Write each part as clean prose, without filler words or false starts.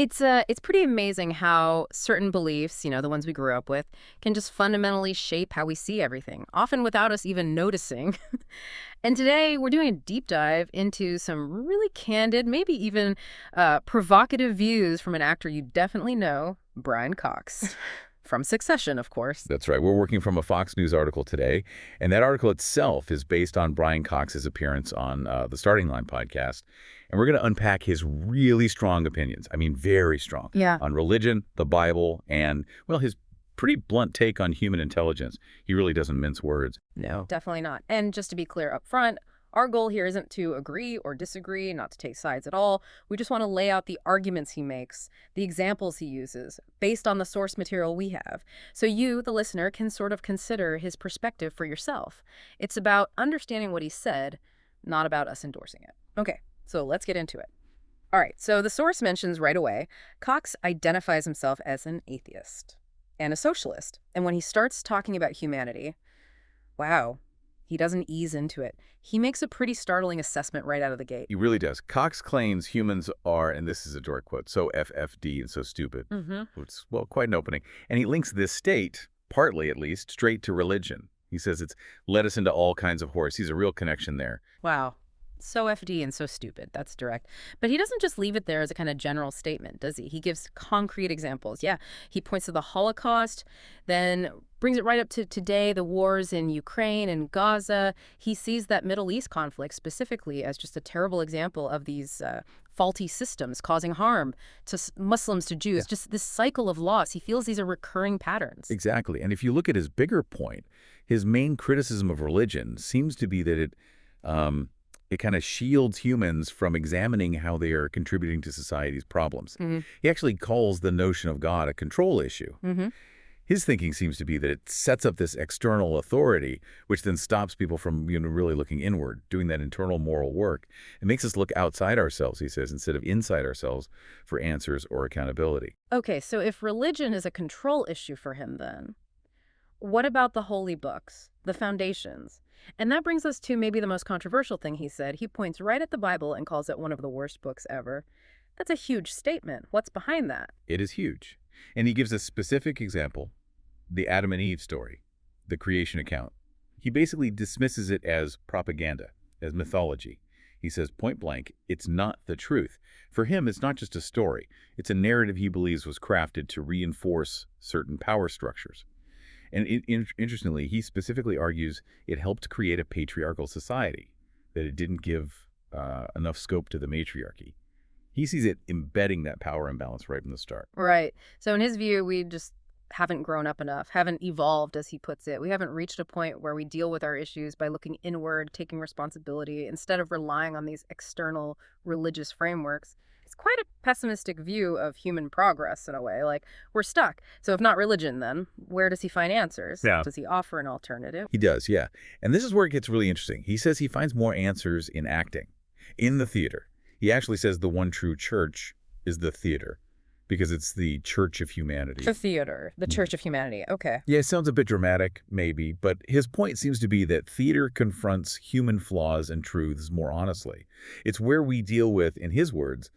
It's pretty amazing how certain beliefs, the ones we grew up with, can just fundamentally shape how we see everything, often without us even noticing. And today we're doing a deep dive into some really candid, maybe even provocative views from an actor you definitely know, Brian Cox. From Succession, of course. That's right. We're working from a Fox News article today, and that article itself is based on Brian Cox's appearance on the Starting Line podcast. And we're going to unpack his really strong opinions, I mean very strong, Yeah. on religion, the Bible, and, well, his pretty blunt take on human intelligence. He really doesn't mince words. No. Definitely not. And just to be clear up front, our goal here isn't to agree or disagree, not to take sides at all. We just want to lay out the arguments he makes, the examples he uses, based on the source material we have. So you, the listener, can sort of consider his perspective for yourself. It's about understanding what he said, not about us endorsing it. Okay, so let's get into it. All right, so the source mentions right away, Cox identifies himself as an atheist and a socialist. And when he starts talking about humanity, wow, he doesn't ease into it. He makes a pretty startling assessment right out of the gate. He really does. Cox claims humans are, and this is a direct quote, so FFD and so stupid. It's, well, quite an opening. And he links this state, partly at least, straight to religion. He says it's led us into all kinds of horror. He sees a real connection there. Wow. So FD and so stupid. That's direct. But he doesn't just leave it there as a kind of general statement, does he? He gives concrete examples. Yeah, he points to the Holocaust, then brings it right up to today, the wars in Ukraine and Gaza. He sees that Middle East conflict specifically as just a terrible example of these faulty systems causing harm to Muslims, to Jews, just this cycle of loss. He feels these are recurring patterns. Exactly. And if you look at his bigger point, his main criticism of religion seems to be that it kind of shields humans from examining how they are contributing to society's problems. He actually calls the notion of God a control issue. His thinking seems to be that it sets up this external authority, which then stops people from really looking inward, doing that internal moral work. It makes us look outside ourselves, he says, instead of inside ourselves for answers or accountability. Okay, so if religion is a control issue for him then, what about the holy books, the foundations? And that brings us to maybe the most controversial thing he said. He points right at the Bible and calls it one of the worst books ever. That's a huge statement. What's behind that? It is huge. And he gives a specific example, the Adam and Eve story, the creation account. He basically dismisses it as propaganda, as mythology. He says point blank, it's not the truth. For him, it's not just a story. It's a narrative he believes was crafted to reinforce certain power structures. And interestingly, he specifically argues it helped create a patriarchal society, that it didn't give enough scope to the matriarchy. He sees it embedding that power imbalance right from the start. Right. So in his view, we just haven't grown up enough, haven't evolved, as he puts it. We haven't reached a point where we deal with our issues by looking inward, taking responsibility, instead of relying on these external religious frameworks. It's quite a pessimistic view of human progress in a way. Like, we're stuck. So if not religion, then where does he find answers? Yeah. Does he offer an alternative? He does, yeah. And this is where it gets really interesting. He says he finds more answers in acting, in the theater. He actually says the one true church is the theater, because it's the church of humanity. The theater, the church of humanity. Okay. Yeah, it sounds a bit dramatic, maybe, but his point seems to be that theater confronts human flaws and truths more honestly. It's where we deal with, in his words,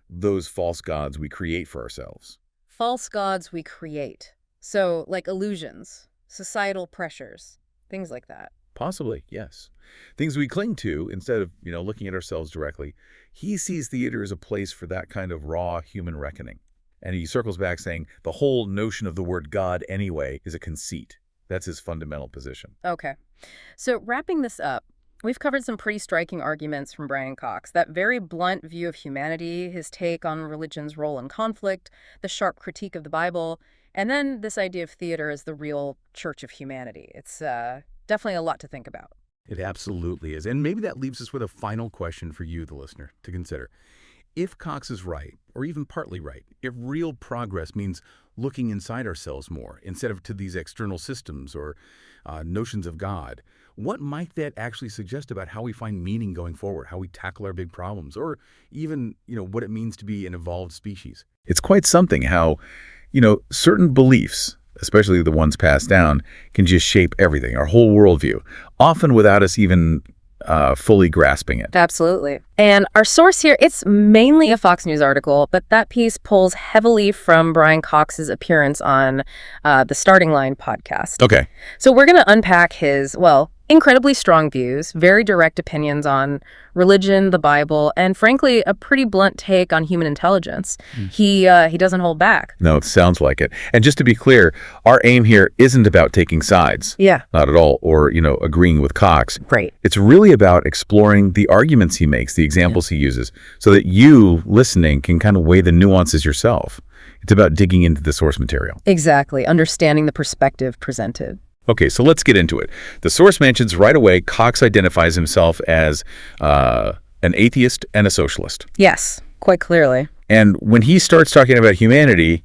those false gods we create for ourselves. False gods we create. So, like illusions, societal pressures, things like that. Possibly, yes. Things we cling to instead of, looking at ourselves directly. He sees theater as a place for that kind of raw human reckoning. And he circles back saying the whole notion of the word God anyway is a conceit. That's his fundamental position. Okay. So wrapping this up, we've covered some pretty striking arguments from Brian Cox. That very blunt view of humanity, his take on religion's role in conflict, the sharp critique of the Bible, and then this idea of theater as the real church of humanity. It's definitely a lot to think about. It absolutely is. And maybe that leaves us with a final question for you, the listener, to consider. If Cox is right, or even partly right, if real progress means looking inside ourselves more instead of to these external systems or notions of God, what might that actually suggest about how we find meaning going forward, how we tackle our big problems, or even, what it means to be an evolved species? It's quite something how, certain beliefs, especially the ones passed down, can just shape everything, our whole worldview, often without us even fully grasping it. Absolutely. And our source here, it's mainly a Fox News article, but that piece pulls heavily from Brian Cox's appearance on the Starting Line podcast. Okay. So we're going to unpack his, well, incredibly strong views, very direct opinions on religion, the Bible, and frankly, a pretty blunt take on human intelligence. He doesn't hold back. No, it sounds like it. And just to be clear, our aim here isn't about taking sides. Yeah. Not at all, or, agreeing with Cox. Right. It's really about exploring the arguments he makes, the examples he uses, so that you, listening, can kind of weigh the nuances yourself. It's about digging into the source material. Exactly. Understanding the perspective presented. Okay, so let's get into it. The source mentions right away Cox identifies himself as an atheist and a socialist. Yes, quite clearly. And when he starts talking about humanity,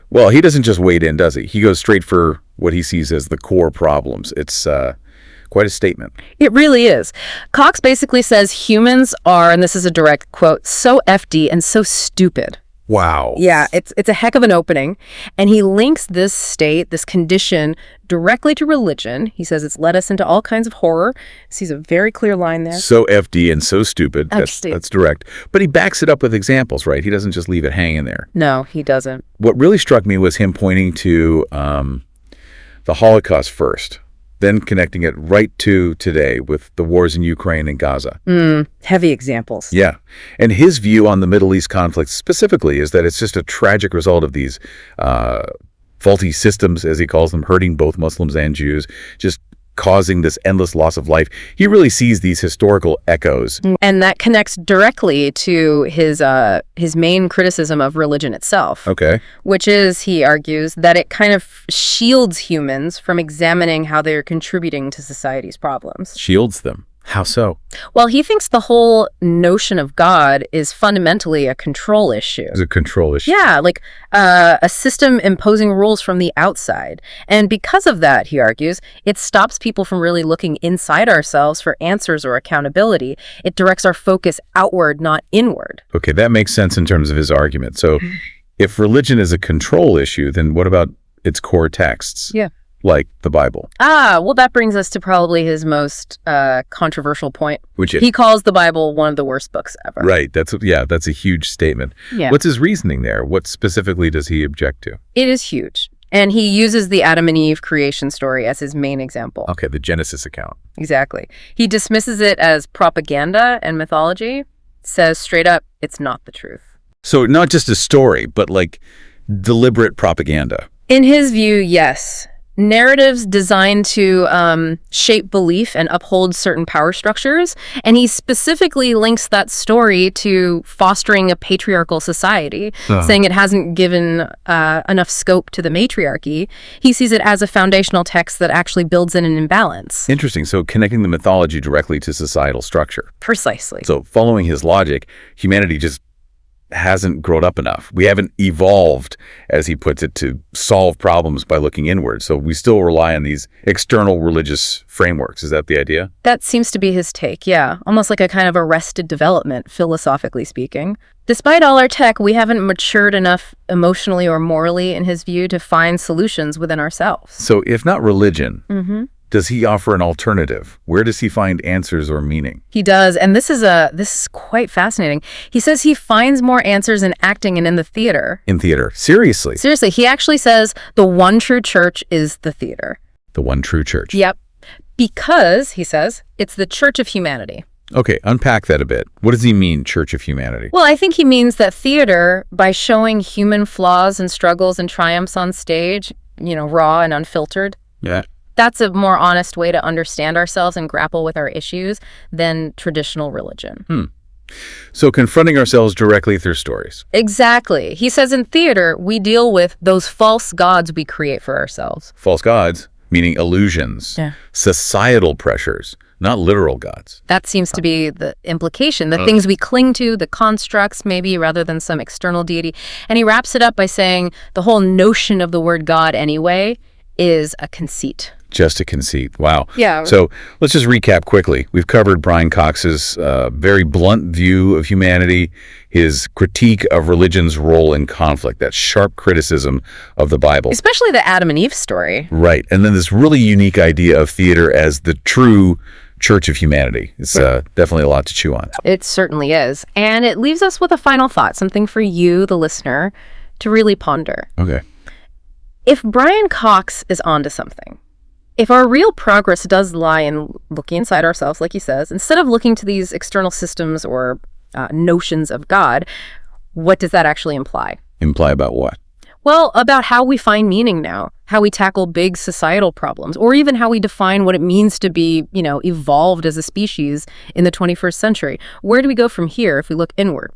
well, he doesn't just wade in, does he? He goes straight for what he sees as the core problems. It's quite a statement. It really is. Cox basically says humans are, and this is a direct quote, so FD and so stupid. Wow. Yeah, it's a heck of an opening. And he links this state, this condition, directly to religion. He says it's led us into all kinds of horror. Sees a very clear line there. So FD and so stupid. That's direct. But he backs it up with examples, right? He doesn't just leave it hanging there. No, he doesn't. What really struck me was him pointing to the Holocaust first, then connecting it right to today with the wars in Ukraine and Gaza. Heavy examples. Yeah. And his view on the Middle East conflict specifically is that it's just a tragic result of these faulty systems, as he calls them, hurting both Muslims and Jews, just causing this endless loss of life. He really sees these historical echoes. And that connects directly to his main criticism of religion itself. Okay. Which is, he argues, that it kind of shields humans from examining how they're contributing to society's problems. Shields them. How so? Well, he thinks the whole notion of God is fundamentally a control issue. It's a control issue. Yeah, like a system imposing rules from the outside. And because of that, he argues, it stops people from really looking inside ourselves for answers or accountability. It directs our focus outward, not inward. Okay, that makes sense in terms of his argument. So if religion is a control issue, then what about its core texts? Yeah. Like the Bible. Well, that brings us to probably his most controversial point. Which he calls the Bible one of the worst books ever. Right. That's a huge statement. Yeah. What's his reasoning there? What specifically does he object to? It is huge. And he uses the Adam and Eve creation story as his main example. Okay, the Genesis account. Exactly. He dismisses it as propaganda and mythology, says straight up, it's not the truth. So not just a story, but like deliberate propaganda. In his view, yes. Narratives designed to shape belief and uphold certain power structures. And he specifically links that story to fostering a patriarchal society, saying it hasn't given enough scope to the matriarchy. He sees it as a foundational text that actually builds in an imbalance. Interesting. So connecting the mythology directly to societal structure. Precisely. So following his logic, humanity just hasn't grown up enough. We haven't evolved, as he puts it, to solve problems by looking inward. So we still rely on these external religious frameworks. Is that the idea? That seems to be his take, yeah. Almost like a kind of arrested development, philosophically speaking. Despite all our tech, we haven't matured enough emotionally or morally, in his view, to find solutions within ourselves. So if not religion, does he offer an alternative? Where does he find answers or meaning? He does, and this is quite fascinating. He says he finds more answers in acting and in the theater. In theater? Seriously? Seriously, he actually says the one true church is the theater. The one true church? Yep. Because, he says, it's the church of humanity. Okay, unpack that a bit. What does he mean, church of humanity? Well, I think he means that theater, by showing human flaws and struggles and triumphs on stage, raw and unfiltered. Yeah. That's a more honest way to understand ourselves and grapple with our issues than traditional religion. So confronting ourselves directly through stories. Exactly. He says in theater, we deal with those false gods we create for ourselves. False gods, meaning illusions, societal pressures, not literal gods. That seems to be the implication, the things we cling to, the constructs maybe, rather than some external deity. And he wraps it up by saying the whole notion of the word God anyway is a conceit. Just a conceit. Wow. Yeah. So let's just recap quickly. We've covered Brian Cox's very blunt view of humanity, his critique of religion's role in conflict, that sharp criticism of the Bible. Especially the Adam and Eve story. Right. And then this really unique idea of theater as the true church of humanity. It's definitely a lot to chew on. It certainly is. And it leaves us with a final thought, something for you, the listener, to really ponder. Okay. If Brian Cox is onto something, if our real progress does lie in looking inside ourselves, like he says, instead of looking to these external systems or notions of God, what does that actually imply? Imply about what? Well, about how we find meaning now, how we tackle big societal problems, or even how we define what it means to be, evolved as a species in the 21st century. Where do we go from here if we look inward?